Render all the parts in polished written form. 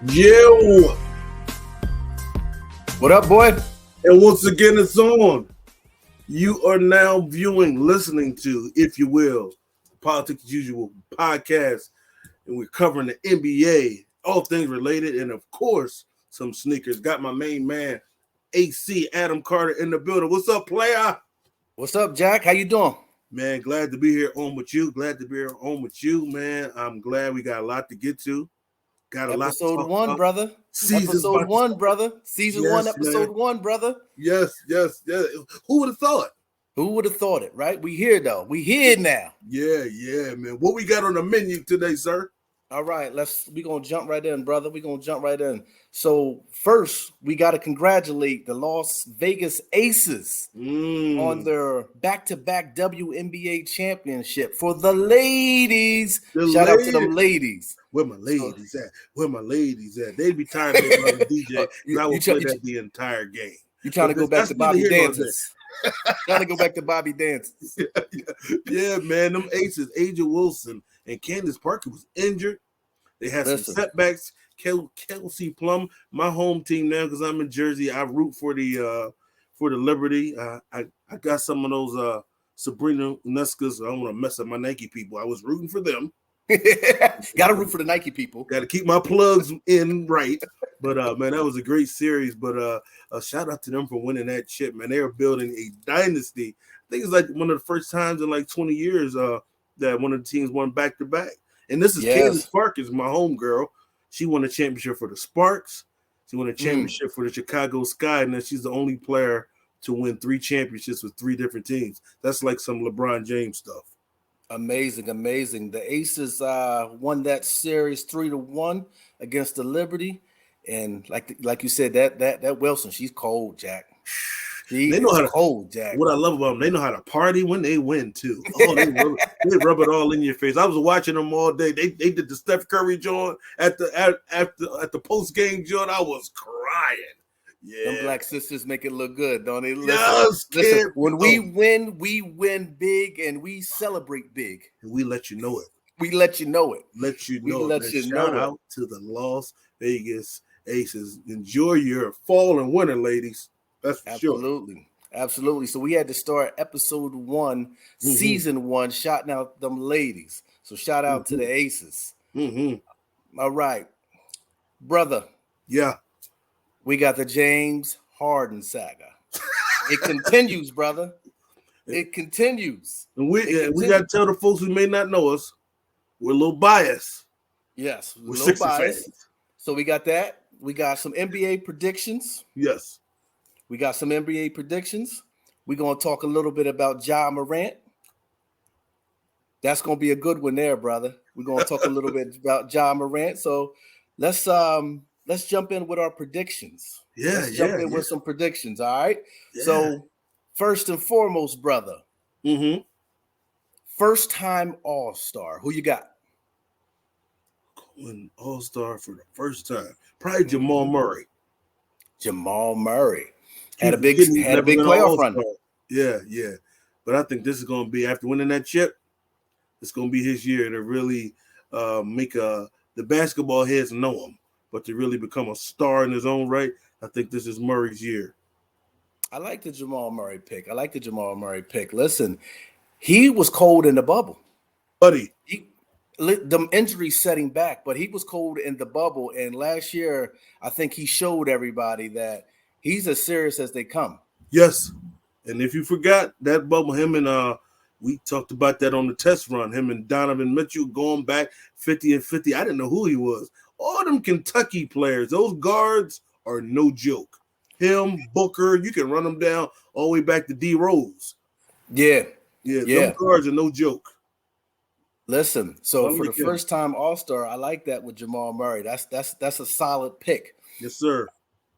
Yo, What up, boy? and once again, it's on. You are now viewing, listening to, if you will, Politics as Usual podcast, and we're covering the NBA, all things related, and of course, some sneakers. Got my main man, AC Adam Carter, in the building. What's up, player? What's up, Jack? How you doing? Man, glad to be here on with you. Man. I'm glad we got a lot to get to. Got a lot to Episode talk 1, about. brother. Season's Episode about to 1, start. brother. Season Yes, 1, episode man. 1, brother. Yes. Who would have thought? Who would have thought it, right? We here, though. We here now. Yeah, man. What we got on the menu today, sir? All right, we're going to jump right in, brother. We're going to jump right in. So, first, we got to congratulate the Las Vegas Aces on their back-to-back WNBA championship for the ladies. Shout out to them ladies. Where my ladies at? Where my ladies at? They be tired of being on the DJ. I will play that the entire game. You trying to go back to Bobby dances? Trying to go back to Bobby dances. Yeah, man. Them Aces, Aja Wilson and Candace Parker was injured. They had some setbacks. Kelsey Plum, my home team now, because I'm in Jersey. I root for the Liberty. I got some of those Sabrina Nuskas. I don't want to mess up my Nike people. I was rooting for them. Gotta root for the Nike people. Got to keep my plugs in right. But man, that was a great series. But a shout out to them for winning that chip, man. They are building a dynasty. I think it's like one of the first times in like 20 years that one of the teams won back to back. And this is Candace Parker, my home girl. She won a championship for the Sparks. She won a championship for the Chicago Sky, and then she's the only player to win 3 championships with 3 different teams. That's like some LeBron James stuff. Amazing. The Aces won that series 3-1 against the Liberty, and like you said, that Wilson, she's cold, Jack. They know how to cold, Jack. What I love about them, they know how to party when they win too. Oh, they rub it all in your face. I was watching them all day. They did the Steph Curry joint at the post game joint. I was crying. Yeah, them black sisters make it look good, don't they? Listen, when we win big, and we celebrate big. And we let you know it. Shout out to the Las Vegas Aces. Enjoy your fall and winter, ladies. That's for sure. Absolutely. So we had to start episode 1, season 1, shouting out them ladies. So shout out to the Aces. All right, brother. Yeah. We got the James Harden saga. It continues, brother. It continues. And we got to tell the folks who may not know us, we're a little biased. Yes, we're a little biased. So we got that. We got some NBA predictions. Yes. We got some NBA predictions. We're going to talk a little bit about Ja Morant. That's going to be a good one there, brother. We're going to talk a little bit about Ja Morant. So let's jump in with our predictions. Let's jump in with some predictions, all right? Yeah. So first and foremost, brother, first-time All-Star. Who you got? Going All-Star for the first time. Probably Jamal Murray. Had a big playoff run. Yeah. But I think this is going to be, after winning that chip, it's going to be his year to really make the basketball heads know him, but to really become a star in his own right. I think this is Murray's year. I like the Jamal Murray pick. Listen, he was cold in the bubble. Buddy. The injuries set him back, but he was cold in the bubble. And last year, I think he showed everybody that he's as serious as they come. Yes. And if you forgot that bubble, him and we talked about that on the test run, him and Donovan Mitchell going back 50 and 50. I didn't know who he was. All them Kentucky players, those guards are no joke. Him, Booker, you can run them down all the way back to D Rose. Yeah. Those guards are no joke. Listen, so for the first time All-Star, I like that with Jamal Murray. That's a solid pick. Yes, sir.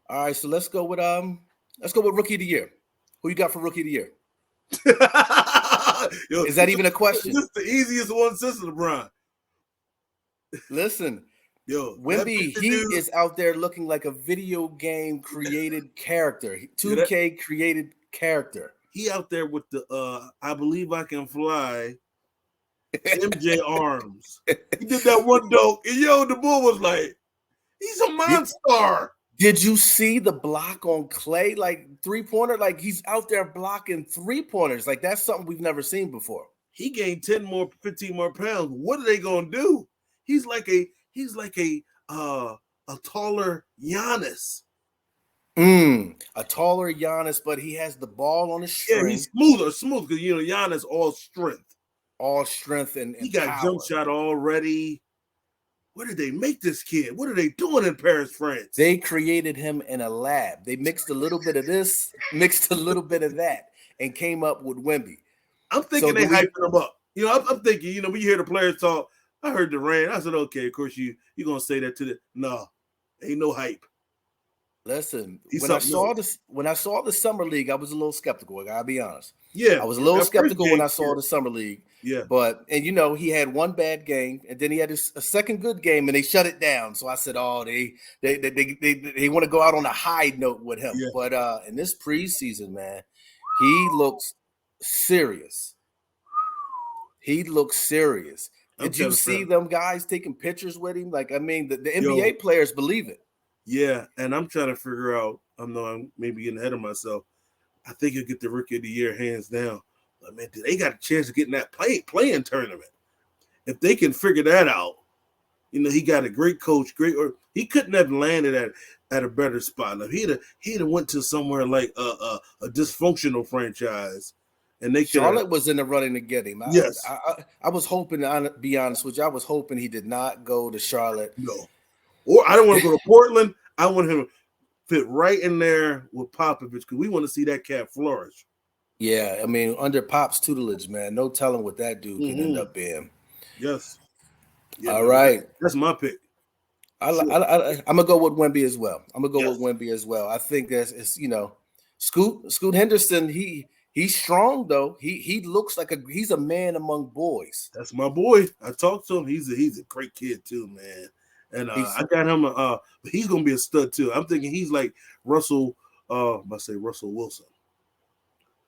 All right, so let's go with Rookie of the Year. Who you got for Rookie of the Year? Yo, is that even a question? This is the easiest one since LeBron. Listen, Wemby, he is out there looking like a video game created character. 2K created character. He out there with the I Believe I Can Fly MJ arms. He did that one dunk, and the bull was like, He's a monster. Did you see the block on Clay? Like 3-pointer? Like he's out there blocking 3-pointers. Like that's something we've never seen before. He gained 15 more pounds. What are they gonna do? He's like a taller Giannis. A taller Giannis, but he has the ball on his string. Yeah, he's smooth because Giannis all strength. And he got power. Jump shot already. Where did they make this kid? What are they doing in Paris, France? They created him in a lab. They mixed a little bit of this, mixed a little bit of that, and came up with Wemby. I'm thinking they hyping him up. I'm thinking, when you hear the players talk, I heard Durant. I said, okay, of course you're gonna say that to the no, ain't no hype. Listen, when I saw the summer league, I was a little skeptical. I gotta be honest. Yeah, I was a little skeptical when I saw the summer league. Yeah, but he had one bad game, and then he had a second good game, and they shut it down. So I said, "Oh, they want to go out on a high note with him." Yeah. But in this preseason, man, he looks serious. Did you see them guys taking pictures with him? Like, I mean, the NBA players believe it. Yeah, and I'm trying to figure out. I know I'm maybe getting ahead of myself. I think he'll get the Rookie of the Year hands down. But man, they got a chance of getting that playing tournament. If they can figure that out, he got a great coach, he couldn't have landed at a better spot. Now, he'd have went to somewhere like a dysfunctional franchise, and Charlotte was in the running to get him. Yes, I was hoping. To be honest with you, I was hoping he did not go to Charlotte. No, or I don't want to go to Portland. I want him to fit right in there with Popovich because we want to see that cat flourish. Yeah, I mean, under Pop's tutelage, man, no telling what that dude can end up being. Yes. Yeah, all right. That's my pick. I'm gonna go with Wemby as well. I think it's Scoot Henderson. He's strong though. He looks like he's a man among boys. That's my boy. I talked to him. He's a great kid too, man. And I got him. He's gonna be a stud too. I'm thinking he's like Russell. I say Russell Wilson.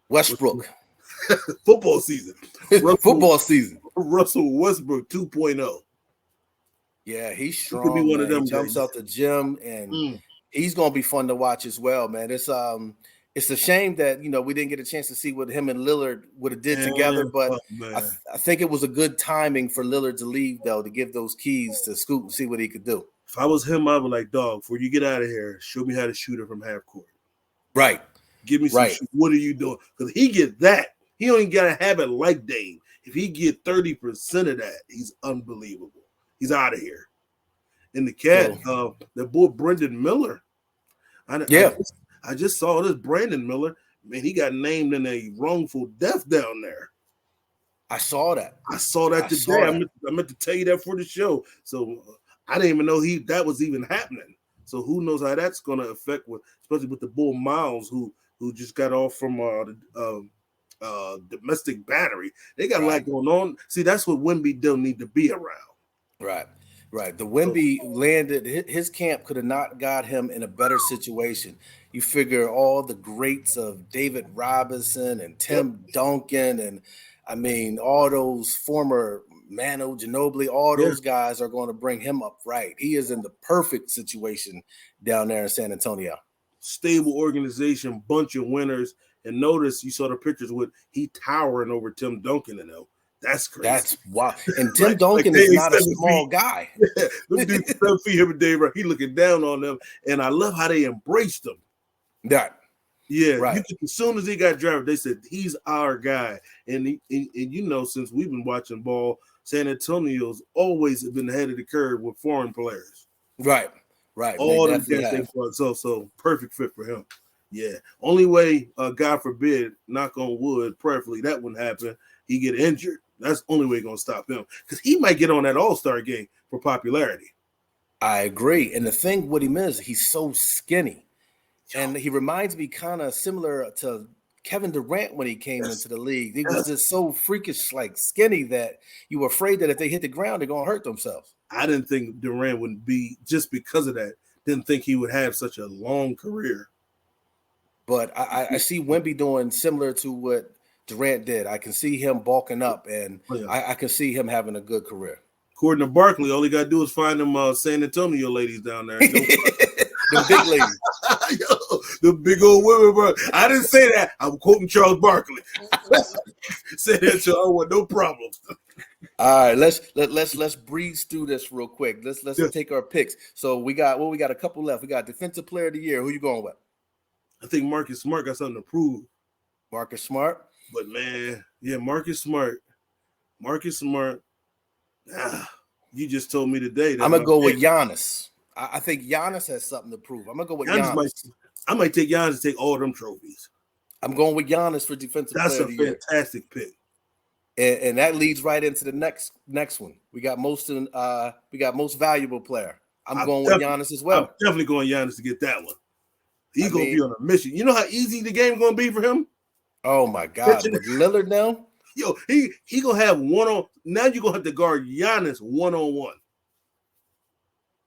Westbrook. Football season. Football season. Russell Westbrook 2.0. Yeah, he's strong. He could be one of them. He jumps out the gym, and he's gonna be fun to watch as well, man. It's a shame that we didn't get a chance to see what him and Lillard would have did together, but I think it was a good timing for Lillard to leave though, to give those keys to Scoot and see what he could do. If I was him, I would like, dog, before you get out of here, show me how to shoot it from half court. Right. Give me some shoot. What are you doing? Because he get that. He don't even gotta have it like Dave. If he get 30% of that, he's unbelievable. He's out of here. And the cat, the boy Brendan Miller. I just saw this Brandon Miller. Man, he got named in a wrongful death down there. I saw that. Today. I meant to tell you that for the show. So I didn't even know that was even happening. So who knows how that's going to affect, especially with the Bull Miles, who just got off from domestic battery. They got a lot going on. See, that's what Wemby don't need to be around. Right. The Wemby landed, his camp could have not got him in a better situation. You figure all the greats of David Robinson and Tim Duncan, and I mean, all those former Manu Ginobili, all those guys are going to bring him up right. He is in the perfect situation down there in San Antonio. Stable organization, bunch of winners. And notice you saw the pictures with he towering over Tim Duncan and them. That's crazy. That's wild. And Tim Duncan is not a small guy. Yeah, them dudes 7 feet, him and Dave, he looking down on them. And I love how they embraced him. As soon as he got drafted, they said, he's our guy. And since we've been watching ball, San Antonio's always been ahead of the curve with foreign players. Right. All them guys, so perfect fit for him. Yeah. Only way, God forbid, knock on wood, prayerfully, that wouldn't happen. He get injured. That's the only way going to stop him. Because he might get on that All-Star game for popularity. I agree. And the thing with him is he's so skinny. And he reminds me kind of similar to Kevin Durant when he came into the league. He was just so freakish, like skinny, that you were afraid that if they hit the ground, they're going to hurt themselves. I didn't think Durant would be, just because of that, didn't think he would have such a long career. But I see Wemby doing similar to what Durant did. I can see him bulking up, and I can see him having a good career. According to Barkley, all he got to do is find them San Antonio ladies down there. The big ladies. Yo, the big old women, bro. I didn't say that. I'm quoting Charles Barkley. Say that to I want no problem. All right, let's breeze through this real quick. Let's take our picks. So we got a couple left. We got Defensive Player of the Year. Who you going with? I think Marcus Smart got something to prove. Marcus Smart. But man, yeah, Marcus Smart. You just told me today that I'm gonna go with Giannis. I think Giannis has something to prove. I'm gonna go with Giannis. I might take Giannis to take all them trophies. I'm going with Giannis for Defensive Player of the Year. That's a fantastic pick. And that leads right into the next one. We got most valuable player. I'm going with Giannis as well. I'm definitely going Giannis to get that one. He's gonna be on a mission. You know how easy the game's gonna be for him? Oh my God. With Lillard now? Yo, he gonna have one-on. Now you're gonna have to guard Giannis one-on-one.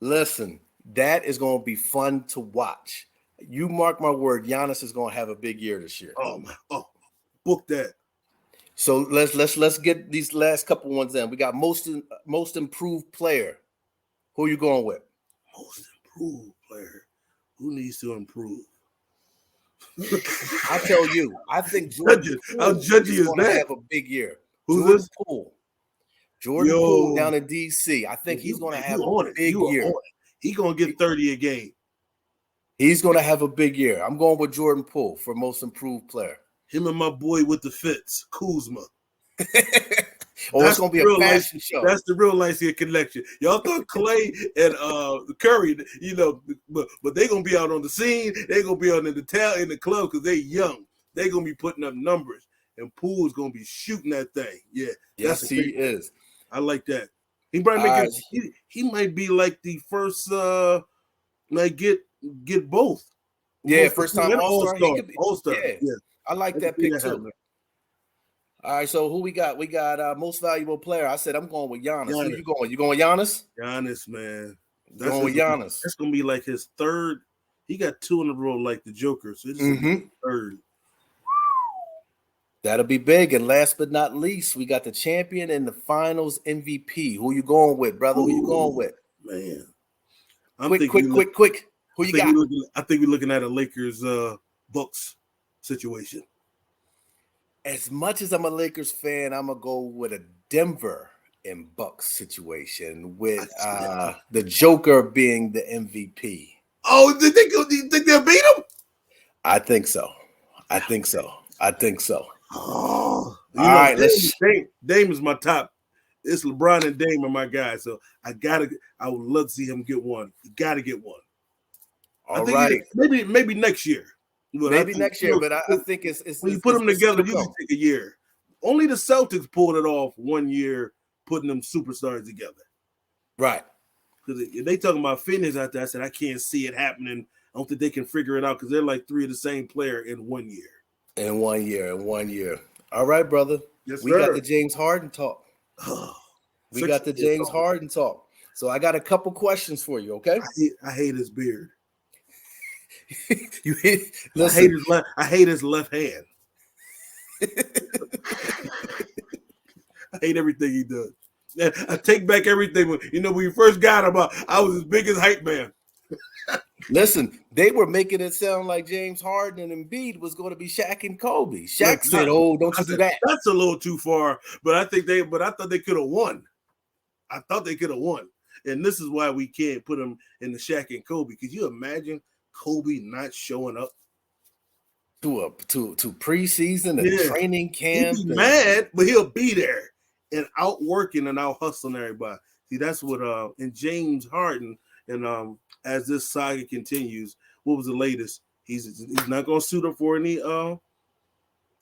Listen, that is gonna be fun to watch. You mark my word, Giannis is gonna have a big year this year. Book that. So let's get these last couple ones in. We got most improved player. Who are you going with? Most improved player. Who needs to improve? I'll tell you. I think Jordan Poole is going to have a big year. Who's this? Jordan Poole down in D.C. I think he's going to have a big year. He's going to get 30 a game. He's going to have a big year. I'm going with Jordan Poole for most improved player. Him and my boy with the fits, Kuzma. It's going to be a fashion show. That's the real light-skin connection. Y'all thought Clay and Curry, but they're going to be out on the scene. They're going to be out in the club because they're young. They're going to be putting up numbers. And Poole's going to be shooting that thing. Yeah. Yes, he is. I like that. He might he might be like the first like get both. Yeah, first time All-Star. All-Star. Yeah. I like that pick too. All right, so who we got? We got most valuable player. I said I'm going with Giannis. Who you going? You going with Giannis? Giannis, man. Going with Giannis. That's gonna be like his third. He got 2 in a row, like the Joker. So this is his third. That'll be big. And last but not least, we got the champion and the Finals MVP. Who you going with, brother? Who you going with? Man, quick. Who you got? I think we're looking at a Lakers Bucks situation. As much as I'm a Lakers fan, I'm gonna go with a Denver and Bucks situation with the Joker being the MVP. Oh, do you think they'll beat him? I think so. Oh, all right. Dame is my top. It's LeBron and Dame are my guys. So I would love to see him get one. You got to get one. All right. Maybe next year. But I think it's when you put them together, you can take a year. Only the Celtics pulled it off 1 year, putting them superstars together. Right. Because if they talking about Phoenix out there, I said I can't see it happening. I don't think they can figure it out because they're like 3 of the same player in 1 year. In one year. All right, brother. Yes, we got the James Harden talk. Harden talk. So I got a couple questions for you, okay? I hate his beard. Listen. I hate his left hand. I hate everything he does. I take back everything. When we first got him, I was his biggest hype man. Listen, they were making it sound like James Harden and Embiid was going to be Shaq and Kobe. Shaq said, "Oh, don't you do that." That's a little too far. But I thought they could have won. And this is why we can't put them in the Shaq and Kobe. Could you imagine Kobe not showing up to preseason and training camp? He'll be mad, but he'll be there and out working and out hustling everybody. See, that's what and James Harden and as this saga continues, what was the latest? He's not going to suit up for any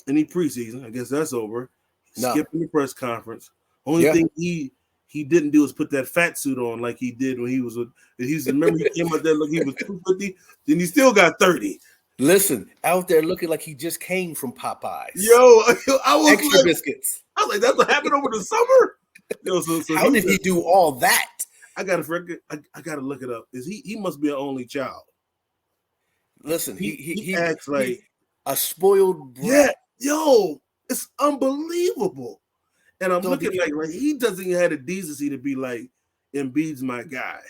preseason. I guess that's over. Skipping the press conference. Only thing he didn't do is put that fat suit on like he did when he was with. Remember he came out there like he was 250. Then he still got 30. Listen, out there looking like he just came from Popeyes. Yo, I was extra biscuits. I was like, that's what happened over the summer. Yo, so how did he do all that? I gotta look it up. He must be an only child. Listen, he acts like a spoiled brat. Yeah, yo, it's unbelievable. And I'm looking like he doesn't even have the decency to be like, Embiid's my guy.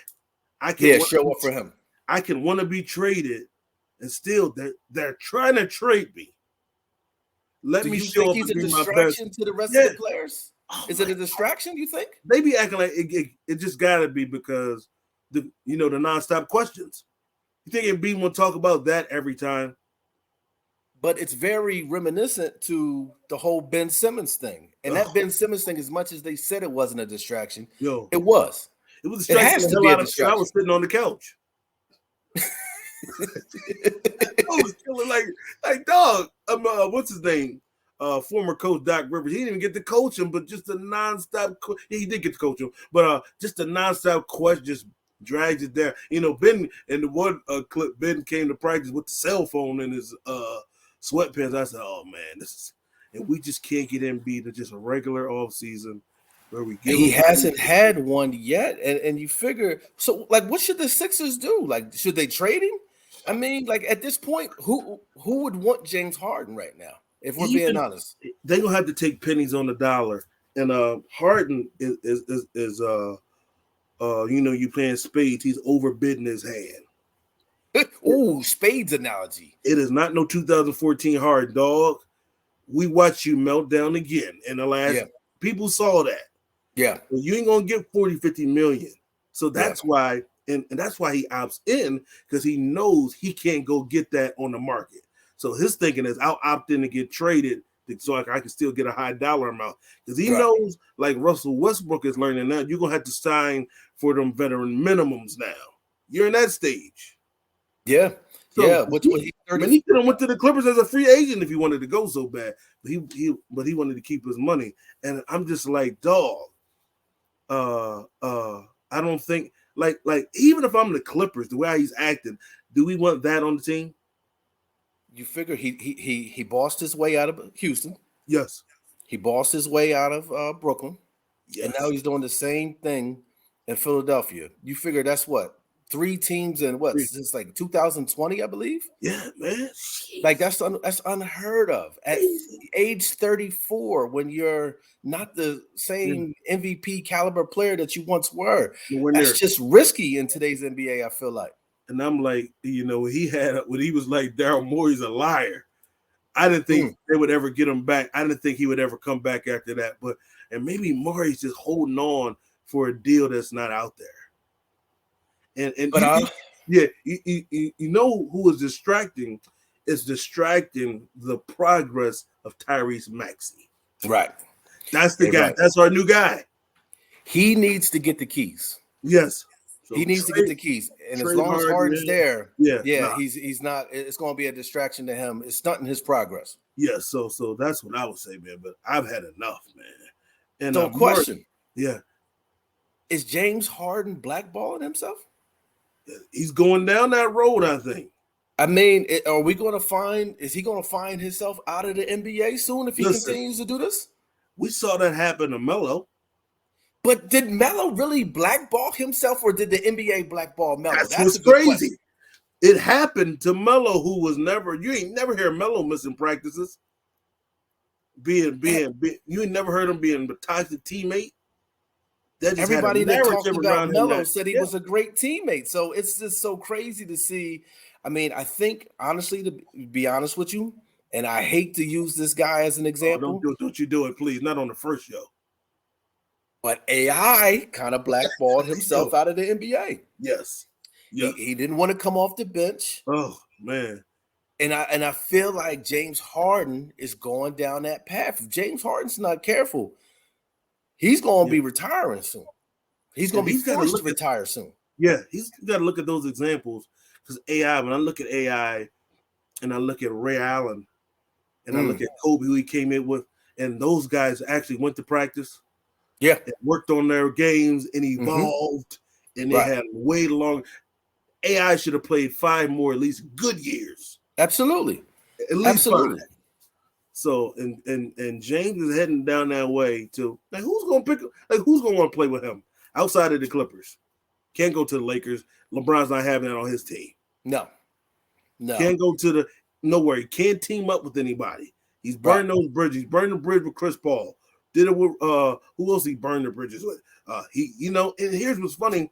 I can show up for him. I can want to be traded, and still they're trying to trade me. Let me show up and be my best. Is he a distraction to the rest of the players? Is it a distraction, you think? They be acting like it just got to be because the nonstop questions. You think Embiid will talk about that every time? But it's very reminiscent to the whole Ben Simmons thing. And that Ben Simmons thing, as much as they said it wasn't a distraction, it was. It was a distraction. It has to be a distraction. I was sitting on the couch. I was feeling like dog. What's his name? Former coach Doc Rivers. He didn't even get to coach him, but just a nonstop. He did get to coach him, but just a nonstop question just drags it there. Ben in the one clip, Ben came to practice with the cell phone in his sweatpants. I said, "Oh man, and we just can't get Embiid to just a regular off season." He hasn't had one yet, and you figure so. Like, what should the Sixers do? Like, should they trade him? I mean, like at this point, who would want James Harden right now? If we're being honest, they're gonna have to take pennies on the dollar. And Harden is you playing spades. He's overbidding his hand. Ooh, spades analogy. It is not no 2014 Harden, dog. We watched you melt down again in the last. Yeah. People saw that. Yeah. Well, you ain't gonna get 40-50 million. So that's why, and that's why he opts in, because he knows he can't go get that on the market. So his thinking is, I'll opt in to get traded so I can still get a high dollar amount. Because he knows, like Russell Westbrook is learning now, you're gonna have to sign for them veteran minimums now. You're in that stage. Yeah. So he could have went to the Clippers as a free agent if he wanted to go so bad. But he wanted to keep his money. And I'm just like, dog. I don't think like even if I'm the Clippers, the way he's acting, do we want that on the team? You figure he bossed his way out of Houston. Yes. He bossed his way out of Brooklyn. Yes. And now he's doing the same thing in Philadelphia. You figure that's what? 3 teams in what? Since like 2020, I believe. Yeah, man. Like that's unheard of at age 34 when you're not the same MVP caliber player that you once were. That's just risky in today's NBA. I feel like. And I'm like, when he was like Daryl Morey's a liar. I didn't think they would ever get him back. I didn't think he would ever come back after that. And maybe Morey's just holding on for a deal that's not out there. You know who is distracting? Is distracting the progress of Tyrese Maxey. Right. That's the guy. Right. That's our new guy. He needs to get the keys. Yes. So he needs to get the keys. And as long as Harden's there, he's not. It's going to be a distraction to him. It's stunting his progress. Yeah. So that's what I would say, man. But I've had enough, man. And so question. Yeah. Is James Harden blackballing himself? He's going down that road, I think. I mean, are we going to find? Is he going to find himself out of the NBA soon if he continues to do this? We saw that happen to Melo. But did Melo really blackball himself, or did the NBA blackball Melo? That's what's crazy. Question. It happened to Melo, who was you ain't never hear Melo missing practices. You ain't never heard him being a toxic teammate. Everybody that talked about Melo said he was a great teammate. So it's just so crazy to see. I mean, I think, honestly, to be honest with you, and I hate to use this guy as an example. Don't you do it, please. Not on the first show. But AI kind of blackballed himself out of the NBA. Yes. He didn't want to come off the bench. Oh, man. And I feel like James Harden is going down that path. If James Harden's not careful, he's going to be retiring soon. He's going to be forced to retire soon. Yeah, he's got to look at those examples. Because AI, when I look at AI and I look at Ray Allen and I look at Kobe, who he came in with, and those guys actually went to practice. Yeah. And worked on their games and evolved. And they had way long. AI should have played 5 more, at least good years. Absolutely. At least 5. So and James is heading down that way to who's gonna want to play with him outside of the Clippers? Can't go to the Lakers. LeBron's not having that on his team. No. Can't go to nowhere. He can't team up with anybody. He's burned those bridges. He's burned the bridge with Chris Paul. Did it with who else he burned the bridges with? And here's what's funny.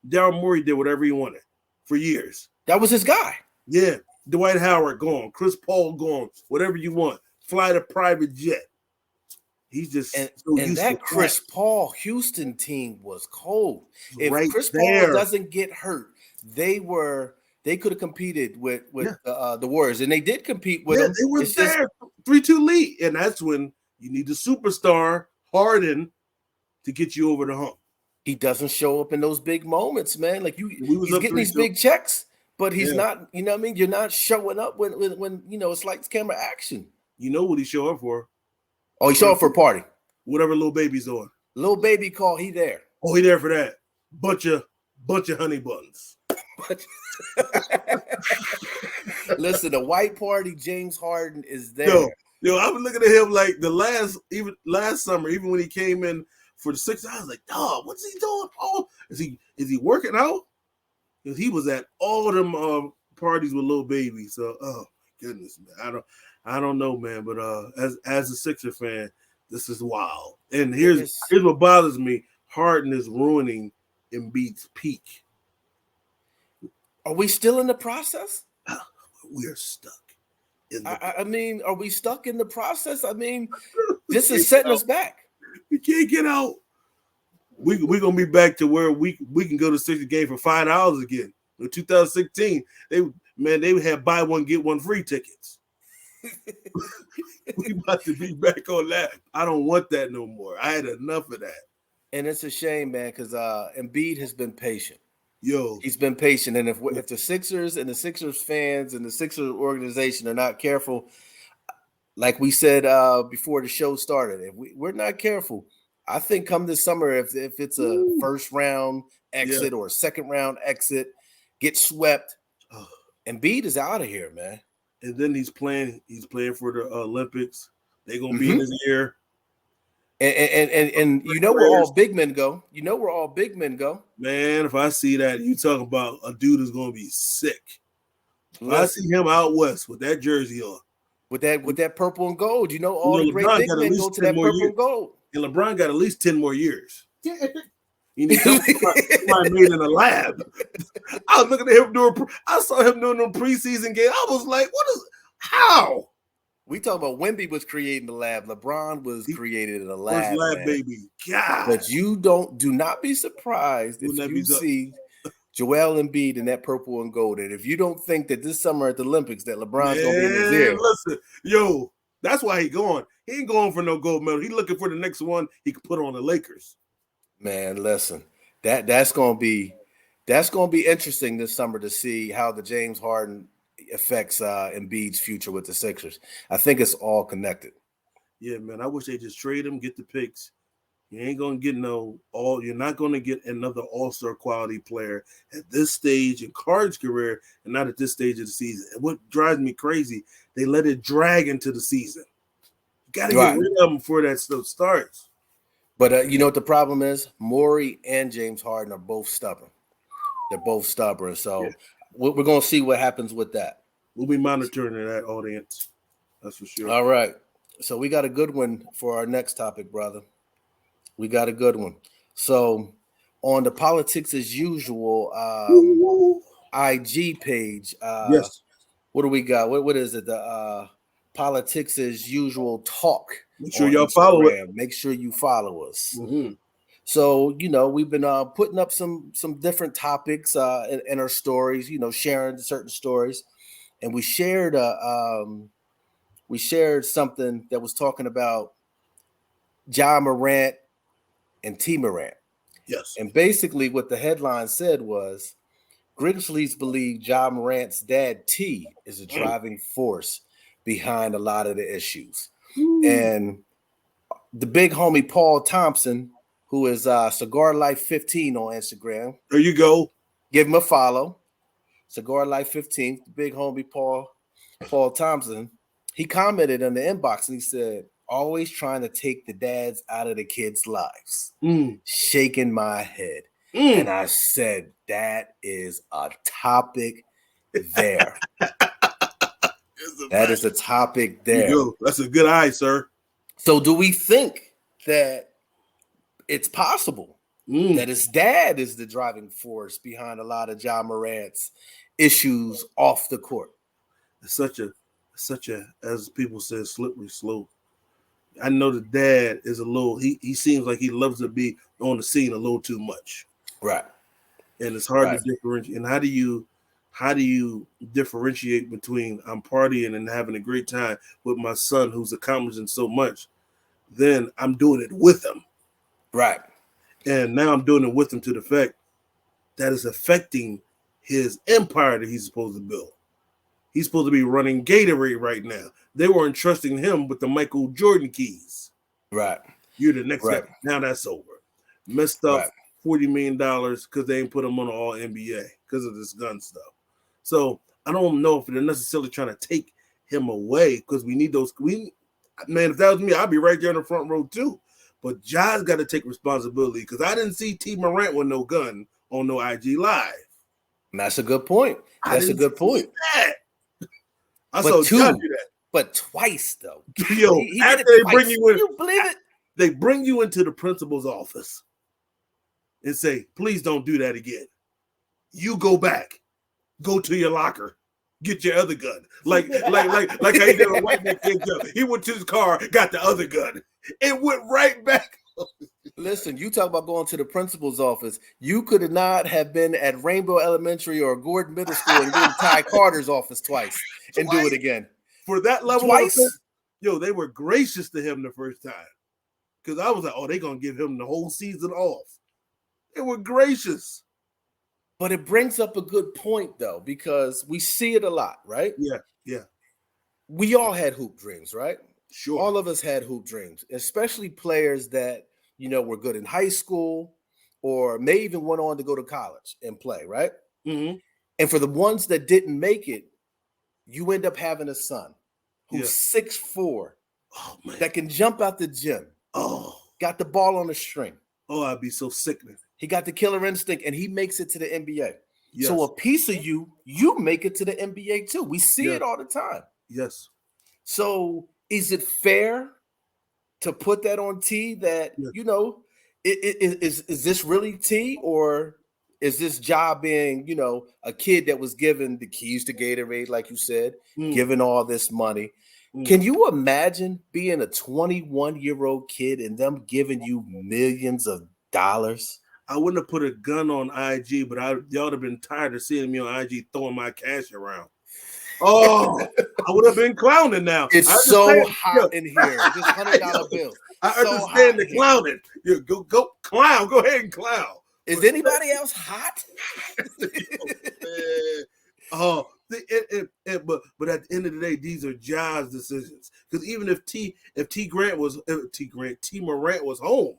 Daryl Morey did whatever he wanted for years. That was his guy. Yeah. Dwight Howard gone. Chris Paul gone. Whatever you want. Fly the private jet. He's just and that Chris Paul Houston team was cold. If Chris Paul doesn't get hurt, they could have competed with the Warriors, and they did compete with them. They were there, 3-2 lead, and that's when you need the superstar Harden to get you over the hump. He doesn't show up in those big moments, man. Like he's getting these big checks, but he's not. You know what I mean? You're not showing up when it's like camera action. You know what he show up for? Oh, he showed up for a party. Whatever Lil Baby's on. Lil Baby call, he there. Oh, he there for that. Bunch of honey buns. Listen, the white party, James Harden is there. Yo, I was looking at him like last summer, even when he came in for the Sixers, I was like, dog, what's he doing? Oh, is he working out? Because he was at all them parties with Lil Baby. So, oh my goodness, man. I don't know, man, but as a Sixer fan, this is wild. And here's what bothers me. Harden is ruining Embiid's peak. Are we still in the process? We are stuck. I mean, are we stuck in the process? I mean, this is setting us back. We can't get out. We're going to be back to where we can go to Sixer game for $5 again. In 2016, they had buy one, get one free tickets. We about to be back on that. I don't want that no more. I had enough of that. And it's a shame, man, because Embiid has been patient. Yo, he's been patient, and if the Sixers and the Sixers fans and the Sixers organization are not careful, like we said before the show started, if we're not careful, I think come this summer, if it's a first round exit or a second round exit, get swept, Embiid is out of here, man. And then he's playing for the Olympics. They're gonna be in his ear. And you know where all big men go. You know where all big men go. Man, if I see that, you talking about a dude who's gonna be sick. If I see him out west with that jersey on. With that purple and gold. You know, all the great big men go to that purple and gold. And LeBron got at least 10 more years. You need somebody made in a lab. I was looking at him I saw him doing them preseason games. I was like, how? We talk about Wemby was creating the lab. LeBron was created in a lab. First lab, baby. God. But do not be surprised if you see Joel Embiid in that purple and gold. And if you don't think that this summer at the Olympics that LeBron's gonna be in his ear. Listen, yo, that's why he going. He ain't going for no gold medal. He looking for the next one he could put on the Lakers. Man, listen, that's gonna be interesting this summer to see how the James Harden affects Embiid's future with the Sixers. I think it's all connected. Yeah, man. I wish they just trade him, get the picks. You ain't gonna get you're not gonna get another all-star quality player at this stage in Card's career and not at this stage of the season. And what drives me crazy, they let it drag into the season. You gotta get rid of them before that stuff starts. But you know what the problem is? Morey and James Harden are both stubborn. They're both stubborn. So we're going to see what happens with that. We'll be monitoring that audience. That's for sure. All right. So we got a good one for our next topic, brother. We got a good one. So on the Politics as Usual IG page, yes. What do we got? What is it? The Politics as Usual talk. Make sure y'all follow it. Make sure you follow us. Mm-hmm. So, we've been putting up some different topics in our stories, sharing certain stories. And we shared something that was talking about Ja Morant and T Morant. Yes. And basically what the headline said was, Grizzlies believe Ja Morant's dad T is a driving force behind a lot of the issues. And the big homie Paul Thompson, who is Cigar Life 15 on Instagram. There you go. Give him a follow. Cigar Life 15, the big homie Paul Thompson. He commented in the inbox and he said, always trying to take the dads out of the kids' lives. Shaking my head. And I said, that is a topic there. That is a topic there. That's a good eye, sir. So do we think that it's possible that his dad is the driving force behind a lot of Ja Morant's issues off the court. It's such a, as people say, slippery slope. I know the dad is a little, he seems like he loves to be on the scene a little too much. Right. And it's hard to differentiate. And how do you differentiate between I'm partying and having a great time with my son who's accomplishing so much, then I'm doing it with him. Right. And now I'm doing it with him to the fact that is affecting his empire that he's supposed to build. He's supposed to be running Gatorade right now. They were entrusting him with the Michael Jordan keys. Right. You're the next step. Now that's over. Messed up $40 million because they ain't put him on the All NBA because of this gun stuff. So I don't know if they're necessarily trying to take him away because we need those. Man, if that was me, I'd be right there in the front row too. But Ja's got to take responsibility because I didn't see T. Morant with no gun on no IG Live. And that's a good point. That's a good point. I saw Ja do that. But twice, though. Yo, he after they bring you in, you believe it? They bring you into the principal's office and say, please don't do that again. You go back. Go to your locker. Get your other gun. Like how he did a white man kid jump. He went to his car, got the other gun. It went right back. Listen, you talk about going to the principal's office. You could not have been at Rainbow Elementary or Gordon Middle School and go to Ty Carter's office twice and do it again. For that level twice? Of offense, yo, they were gracious to him the first time. Because I was like, oh, they're going to give him the whole season off. They were gracious. But it brings up a good point, though, because we see it a lot, right? Yeah. We all had hoop dreams, right? Sure. All of us had hoop dreams, especially players that, were good in high school or may even went on to go to college and play, right? Mm-hmm. And for the ones that didn't make it, you end up having a son who's 6'4", that can jump out the gym. Oh. Got the ball on the string. Oh, I'd be so sickening. He got the killer instinct, and he makes it to the NBA. Yes. So a piece of you make it to the NBA too. We see it all the time. Yes. So is it fair to put that on T that, is this really T, or is this job being, a kid that was given the keys to Gatorade, like you said, given all this money? Can you imagine being a 21-year-old kid and them giving you millions of dollars? I wouldn't have put a gun on IG, but y'all would have been tired of seeing me on IG throwing my cash around. Oh, I would have been clowning now. It's so hot in here. Just $100 bills. I understand the clowning. You go clown. Go ahead and clown. Is anybody else hot? But at the end of the day, these are Ja's decisions. Because even if T Morant was home,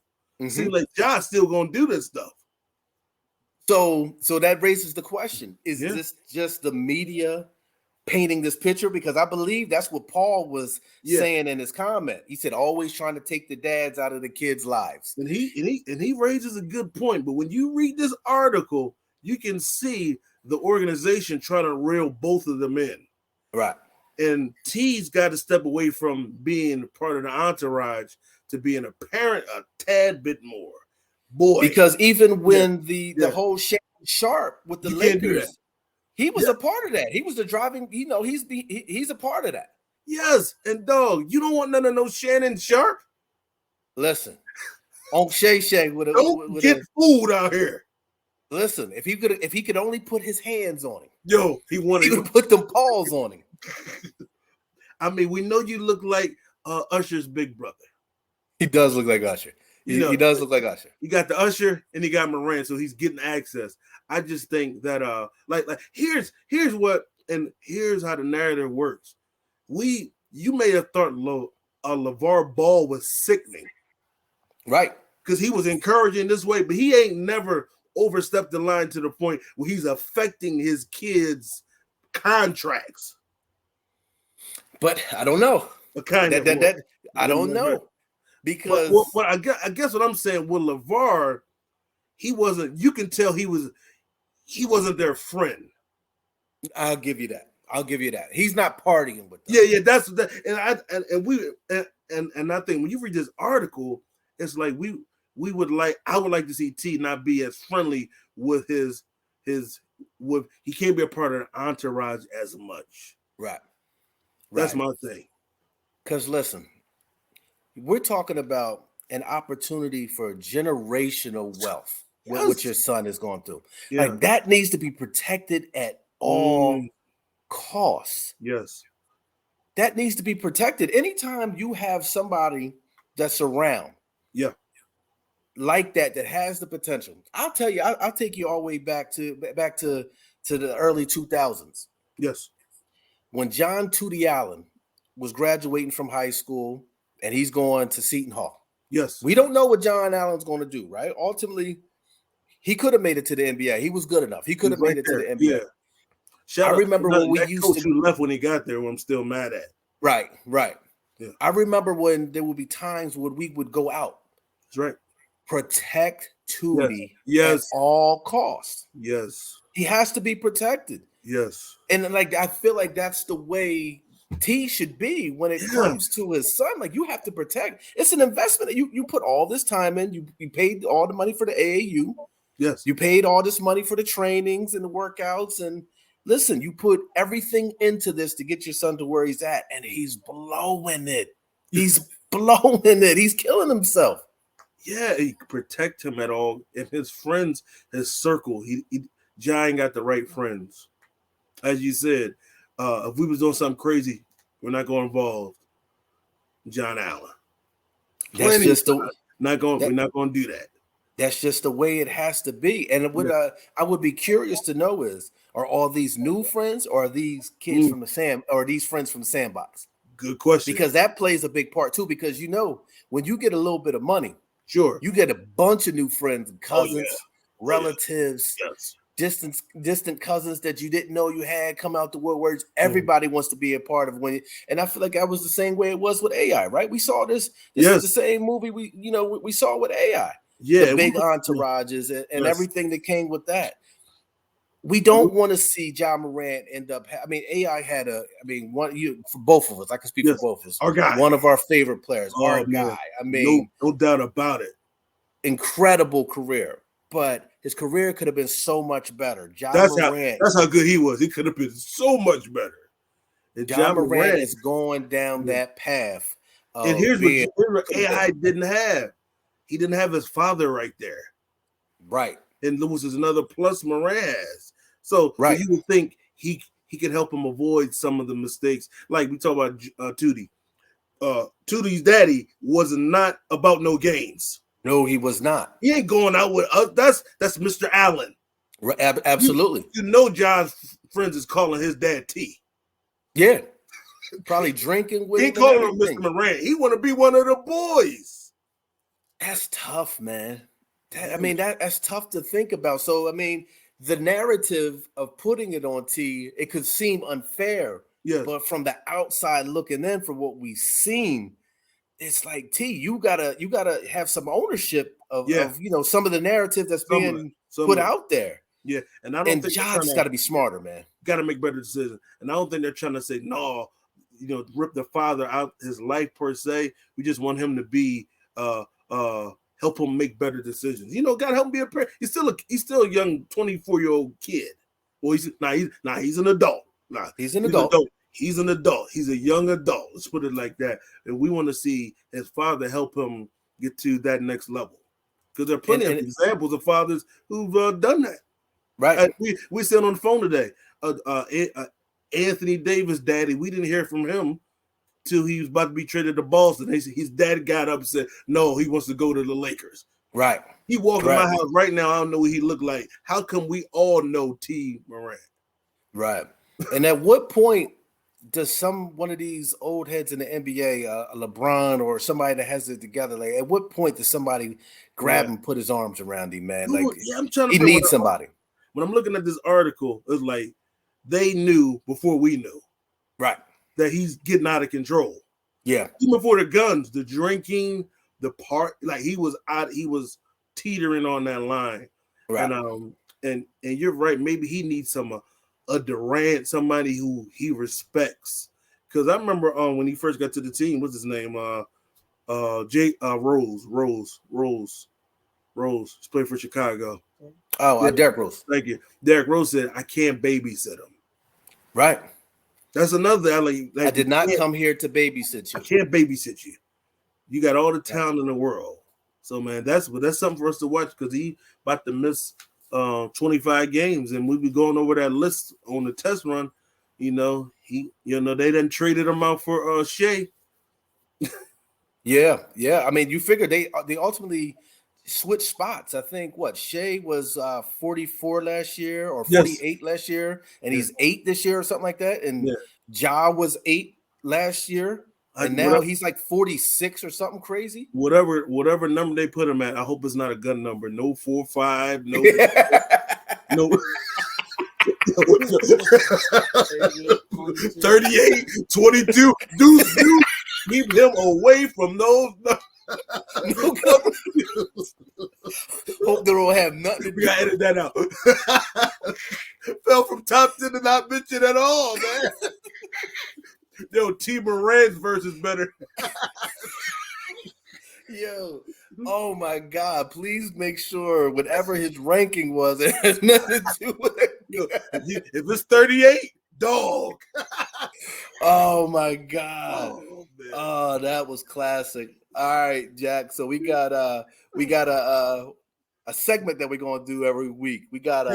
seems like Ja's still gonna do this stuff. So that raises the question: is this just the media painting this picture? Because I believe that's what Paul was saying in his comment. He said, always trying to take the dads out of the kids' lives. And he raises a good point. But when you read this article, you can see the organization trying to reel both of them in. Right. And T's got to step away from being part of the entourage to being a parent a tad bit more. Boy. Because even when the whole Shannon Sharp with the Lakers, he was a part of that. He was the driving, he's a part of that. Yes. And dog, you don't want none of no Shannon Sharp? Listen, on Shay don't get food out here. Listen, if he could only put his hands on him. Yo, he could put them paws on him. I mean, we know you look like Usher's big brother. He does look like Usher. He does look like Usher. He got the Usher and he got Morant, so he's getting access. I just think that here's what, and here's how the narrative works. You may have thought LeVar Ball was sickening, right? Because he was encouraging this way, but he ain't never overstepped the line to the point where he's affecting his kids' contracts. But I don't know. I don't know. Because I guess what I'm saying with LeVar, he wasn't. You can tell he wasn't their friend. I'll give you that. He's not partying with them. Yeah. That's that. And I think when you read this article, it's like I would like to see T not be as friendly with his he can't be a part of the entourage as much. Right. That's my thing. Because listen, we're talking about an opportunity for generational wealth. Yes. What your son is going through. Yeah. Like that needs to be protected at all costs. Yes. That needs to be protected. Anytime you have somebody that's around. Yeah. Like that has the potential. I'll tell you, I'll take you all the way back to the early 2000s. Yes. When John Tootie Allen was graduating from high school and he's going to Seton Hall. Yes. We don't know what John Allen's going to do, right? Ultimately, he could have made it to the NBA. He was good enough. He could have made it to the NBA. Yeah. I remember when we used to who left when he got there, who I'm still mad at. Right. Yeah. I remember when there would be times when we would go out. That's right. Protect Tootie at all costs. Yes. He has to be protected. Yes. And like I feel like that's the way T should be when it comes to his son. Like you have to protect. It's an investment. You put all this time in. You paid all the money for the AAU. Yes. You paid all this money for the trainings and the workouts. And listen, you put everything into this to get your son to where he's at, and he's blowing it. He's blowing it. He's killing himself. Yeah, he protect him at all. And his friends, his circle, John got the right friends. As you said, if we was doing something crazy, we're not going to involve John Allen. That's just we're not going to do that. That's just the way it has to be. And what I would be curious to know is, are all these new friends, or are these kids from or are these friends from the sandbox? Good question. Because that plays a big part too. Because when you get a little bit of money, sure, you get a bunch of new friends and cousins, relatives, distant cousins that you didn't know you had come out the woodworks. Everybody wants to be a part of and I feel like that was the same way it was with AI, right? We saw this. This is the same movie we saw with AI. Yeah, the big entourages and everything that came with that. We don't want to see Ja Morant end up. AI had for both of us. I can speak for both of us. Our guy, one of our favorite players, our guy. No doubt about it. Incredible career, but his career could have been so much better. Morant. That's how good he was. He could have been so much better. And Ja Morant is going down that path. And here's what AI didn't have. He didn't have his father right there. Right. And Lewis is another plus Morant has. So you would think he could help him avoid some of the mistakes. Like we talk about Tootie. Tootie's daddy was not about no games. No, he was not. He ain't going out with us. That's Mr. Allen. Right, absolutely. John's friends is calling his dad T. Yeah. Probably drinking with him. He calling him Mr. Morant. He want to be one of the boys. That's tough, man. That's tough to think about. So, the narrative of putting it on T, it could seem unfair. Yes. But from the outside looking in, for what we've seen, it's like T, you gotta have some ownership of some of the narrative that's being put out there. Yeah, and I don't think John's got to be smarter, man. Got to make better decisions, and I don't think they're trying to say no, rip the father out his life per se. We just want him to be help him make better decisions. God help him be a parent. He's still a young 24-year-old kid. Well, he's an adult. He's an adult. He's an adult. He's a young adult. Let's put it like that. And we want to see his father help him get to that next level. Because there are plenty of examples of fathers who've done that. Right. We said on the phone today, Anthony Davis' daddy, we didn't hear from him till he was about to be traded to Boston. His dad got up and said, no, he wants to go to the Lakers. Right. He walked in my house right now. I don't know what he looked like. How come we all know T. Morant? Right. And at what point does one of these old heads in the NBA, a LeBron or somebody that has it together, like at what point does somebody grab him, put his arms around him, man? I'm trying to he needs somebody. When I'm looking at this article, it's like they knew before we knew. Right. That he's getting out of control. Yeah. Even before the guns, the drinking, the part, like he was teetering on that line. Right. And you're right. Maybe he needs a Durant, somebody who he respects. Because I remember when he first got to the team, what's his name? Rose. He's playing for Chicago. Oh, Derrick Rose. Thank you. Derrick Rose said, "I can't babysit him." Right. That's another. I did not come here to babysit you. I can't babysit you. You got all the talent in the world. So man, that's something for us to watch because he about to miss 25 games, and we be going over that list on the test run. They done traded him out for Shea. Yeah. I mean, you figure they ultimately switched spots. I think Shea was 44 last year or 48 last year, and he's 8 this year or something like that. And Ja was 8 last year. And now he's like 46 or something crazy. Whatever number they put him at, I hope it's not a gun number. No 4-5, no, no 38, 22. Dude, keep him away from those. Hope they don't have nothing to do. We gotta edit that out. Fell from top 10 to not mention at all, man. Yo, T. Morant versus better. Yo, oh my God! Please make sure whatever his ranking was, it has nothing to do with it. Yo, if it's 38, dog. Oh my God! Oh, that was classic. All right, Jack. So we got a segment that we're gonna do every week. We got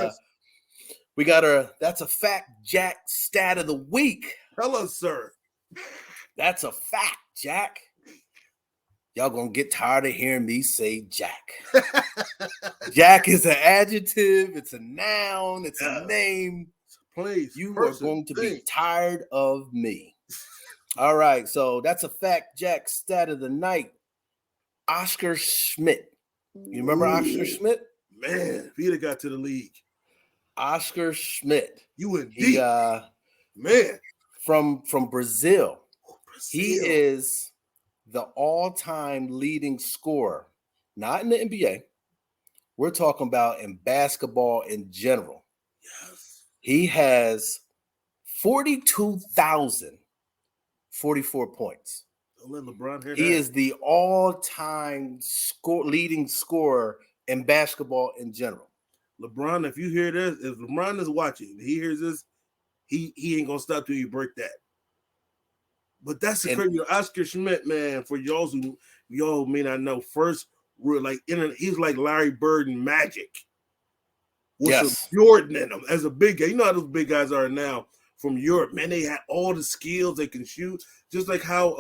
that's a fact, Jack stat of the week. Hello, sir. That's a fact, Jack. Y'all gonna get tired of hearing me say Jack. Jack is an adjective, it's a noun, it's a name. Please, you are going to be tired of me. All right, so that's a fact, Jack stat of the night. Oscar Schmidt. You remember Oscar Schmidt? Man, if he'd have got to the league. Oscar Schmidt. You went deep. Man. From Brazil. He is the all-time leading scorer, not in the NBA. We're talking about in basketball in general. Yes. He has 42,044 points. Don't let LeBron hear that. He is the all-time leading scorer in basketball in general. LeBron, if you hear this, if LeBron is watching, he hears this, he ain't gonna stop till you break that. But that's the crazy. Oscar Schmidt, man, for y'all may not know, first he's like Larry Bird and Magic. With some Jordan in him as a big guy. You know how those big guys are now from Europe, man. They had all the skills, they can shoot, just like how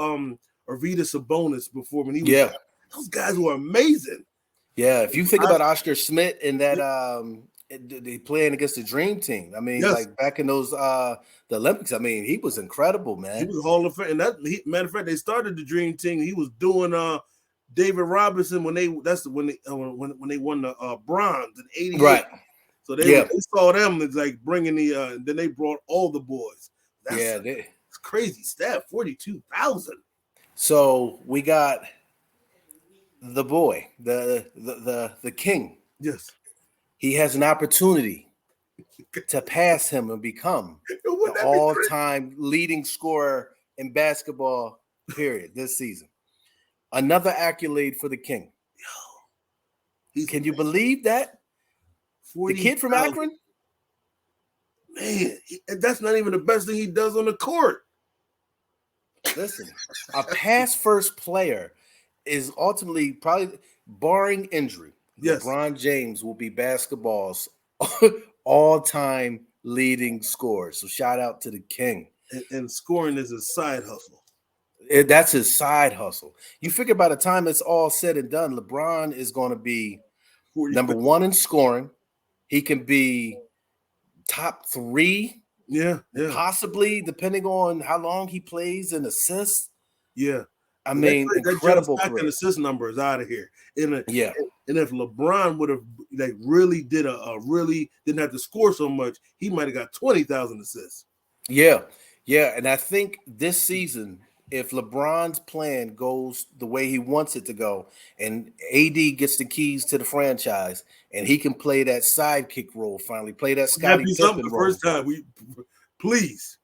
Arvydas Sabonis before when he was those guys were amazing. Yeah, if you think about Oscar Schmidt and that they playing against the Dream Team. I mean, like back in those the Olympics. I mean, he was incredible, man. He was Hall of Fame. And matter of fact, they started the Dream Team. He was doing David Robinson when they won the bronze in '88. Right. So they saw them as like bringing the then they brought all the boys. It's crazy stat, 42,000. So we got the boy, the king. Yes. He has an opportunity to pass him and become the all-time leading scorer in basketball, period, this season. Another accolade for the king. Can you believe that? The kid from Akron? Man, that's not even the best thing he does on the court. Listen, a pass-first player is ultimately probably, barring injury, LeBron James will be basketball's all-time leading scorer. So shout out to the king. And scoring is a side hustle. That's his side hustle. You figure by the time it's all said and done, LeBron is going to be number one in scoring. He can be top 3. Yeah. Possibly, depending on how long he plays in assists. Yeah. I mean, incredible career. Assist number is out of here. And if LeBron would have really didn't have to score so much, he might have got 20,000 assists. Yeah. And I think this season, if LeBron's plan goes the way he wants it to go, and AD gets the keys to the franchise, and he can play that sidekick role finally, play that Scottie Pippen role. First time, please.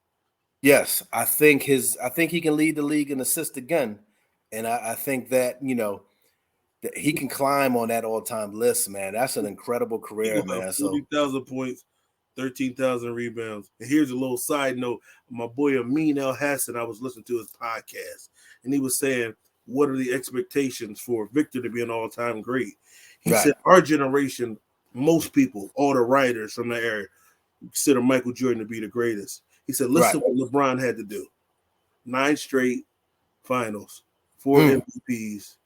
Yes, I think he can lead the league in assists again. And I think that, that he can climb on that all-time list, man. That's an incredible career, man. 40,000 points, 13,000 rebounds. And here's a little side note. My boy Amin El Hassan, I was listening to his podcast, and he was saying, what are the expectations for Victor to be an all-time great? He said, our generation, most people, all the writers from that area, consider Michael Jordan to be the greatest. He said, listen what LeBron had to do. 9 straight finals, 4 MVPs,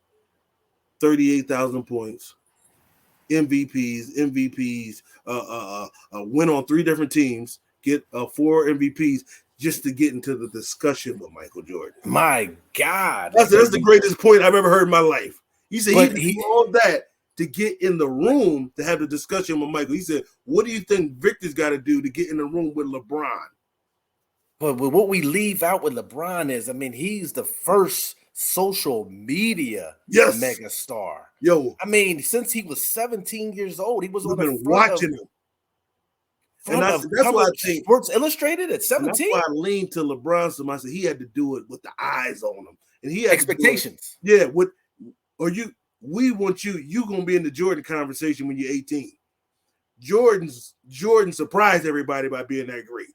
38,000 points, MVPs, win on 3 different teams, get 4 MVPs just to get into the discussion with Michael Jordan. My God. That's the greatest point I've ever heard in my life. He said he did all that to get in the room to have the discussion with Michael. He said, what do you think Victor's got to do to get in the room with LeBron? But what we leave out with LeBron is, I mean, he's the first social media megastar. Yo, I mean, since he was 17 years old, he was on the front watching him. And that's why I think Sports Illustrated at 17. That's why I leaned to LeBron. So I said he had to do it with the eyes on him, and he had expectations. We want you. You gonna be in the Jordan conversation when you're 18. Jordan surprised everybody by being that great.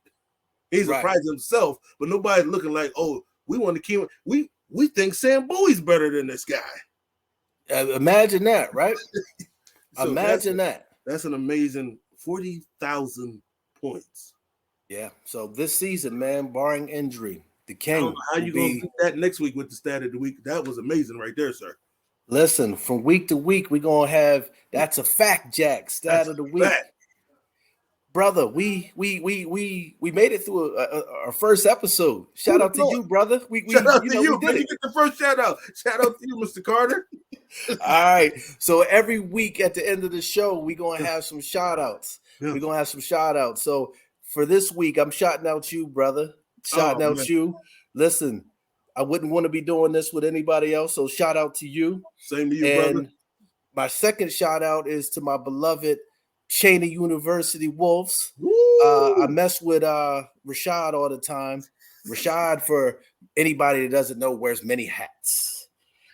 He surprised himself, but nobody's looking like, oh, we want to keep. We think Sam Bowie's better than this guy. Imagine that, right? Imagine that. That's an amazing 40,000 points. Yeah. So this season, man, barring injury, the king. How you gonna do that next week with the stat of the week? That was amazing right there, sir. Listen, from week to week, we're gonna have that's a fact, Jack. Stat of the week. Fact. Brother, we made it through our first episode. Shout out to you, brother. Shout out to you. Did you get the first shout out? Shout out to you, Mr. Carter. All right. So every week at the end of the show, we're gonna have some shout outs. Yeah. We're gonna have some shout outs. So for this week, I'm shouting out you, brother. Shouting out you. Listen, I wouldn't want to be doing this with anybody else. So shout out to you. Same to you, brother. My second shout out is to my beloved Cheney University Wolves. I mess with Rashad all the time. Rashad, for anybody that doesn't know, wears many hats.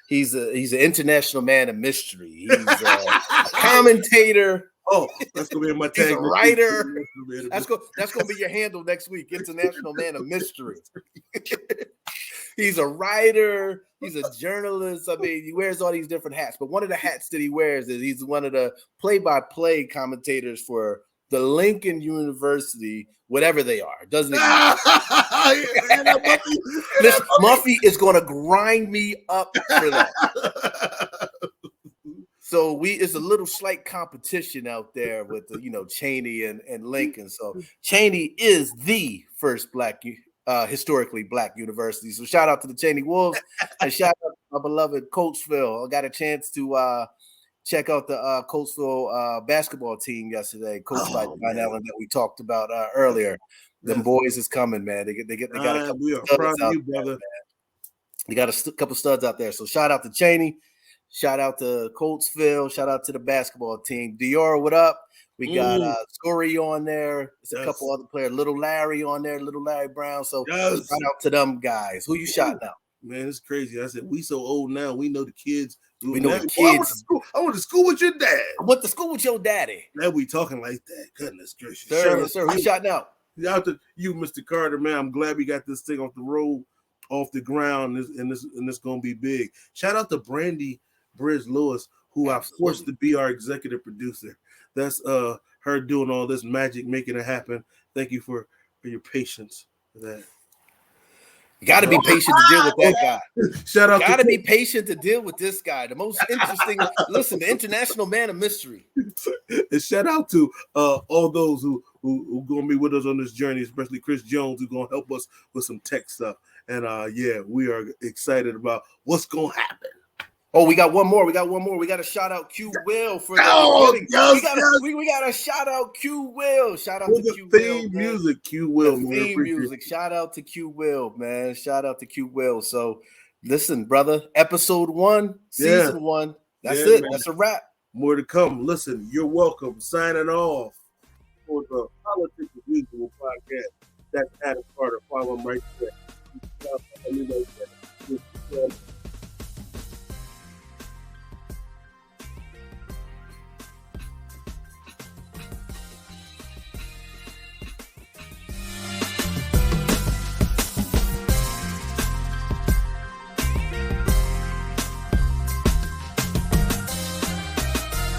He's an international man of mystery. He's a commentator. Oh, that's gonna be in my tag. He's a writer. That's gonna be your handle next week. International man of mystery. He's a writer. He's a journalist. I mean, he wears all these different hats. But one of the hats that he wears is he's one of the play-by-play commentators for the Lincoln University, whatever they are. It doesn't even Muffy is going to grind me up for that. So it's a little slight competition out there with Cheney and Lincoln. So Cheney is the first historically black university. So shout out to the Cheney Wolves and shout out to my beloved Coatesville. I got a chance to check out the Coatesville basketball team yesterday, coached by John Allen that we talked about earlier. Them boys is coming, man. They got a couple we are proud of you, brother. They got a couple studs out there. So shout out to Cheney. Shout out to Coatesville. Shout out to the basketball team. Dior, what up? We got Scurry on there. There's a couple other players. Little Larry on there. Little Larry Brown. So shout out to them guys. Who you shot now? Man, it's crazy. I said, we so old now. We know the kids. We know the kids. I went to school with your dad. I went to school with your daddy. Now we talking like that. Goodness gracious. Sir. Who shot now? Shout out to you, Mr. Carter, man. I'm glad we got this thing off the road, off the ground, and this going to be big. Shout out to Brandi Grove Lewis, who I forced to be our executive producer. That's her doing all this magic, making it happen. Thank you for your patience for that. You got to be patient to deal with that guy. Shout out. Got to be patient to deal with this guy. The most interesting. Listen, the international man of mystery. And shout out to all those who going to be with us on this journey, especially Chris Jones, who's going to help us with some tech stuff. And we are excited about what's going to happen. Oh, we got one more. We got to shout out Q Will for the beginning. We got to shout out Q Will. Shout out to Q Will. Theme music, Q Will. Theme music. Shout out to Q Will, man. Shout out to Q Will. So, listen, brother. Episode 1, season 1. That's it. Man. That's a wrap. More to come. Listen, you're welcome. Signing off for the Politics as Usual podcast. That's Adam Carter. Follow him right there.